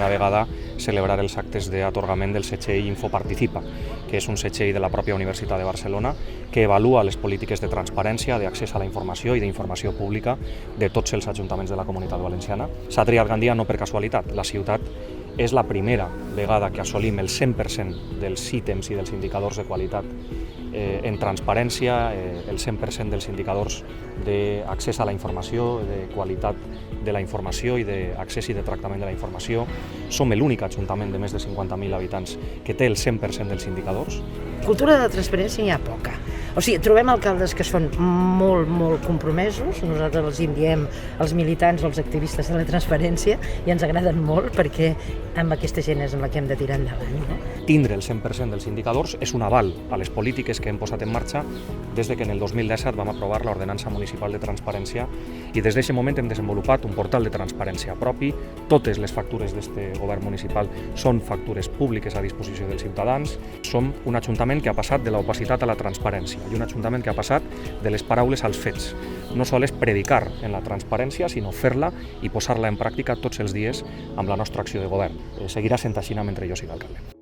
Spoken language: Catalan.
primera vegada celebrar els actes d'atorgament del setxell Infoparticipa, que és un setxell de la pròpia Universitat de Barcelona que avalua les polítiques de transparència, d'accés a la informació i d'informació pública de tots els ajuntaments de la Comunitat Valenciana. S'ha triat Gandia no per casualitat. La ciutat és la primera vegada que assolim el 100% dels ítems i dels indicadors de qualitat en transparència, el 100% dels indicadors d'accés a la informació, de qualitat de la informació i d'accés i de tractament de la informació. Som l'únic ajuntament de més de 50.000 habitants que té el 100% dels indicadors. Cultura de transparència n'hi ha poca. O sigui, trobem alcaldes que són molt compromesos, nosaltres els diem els militants o els activistes de la transparència i ens agraden molt perquè amb aquesta gent és amb la que hem de tirar endavant. No? Tindre el 100% dels indicadors és un aval a les polítiques que hem posat en marxa des que en el 2017 vam aprovar l'Ordenança Municipal de Transparència i des d'aquest moment hem desenvolupat un portal de transparència propi. Totes les factures d'aquest govern municipal són factures públiques a disposició dels ciutadans. Som un ajuntament que ha passat de l'opacitat a la transparència i un ajuntament que ha passat de les paraules als fets. No sols predicar en la transparència, sinó fer-la i posar-la en pràctica tots els dies amb la nostra acció de govern. Seguirà sent així mentre jo sigui alcalde.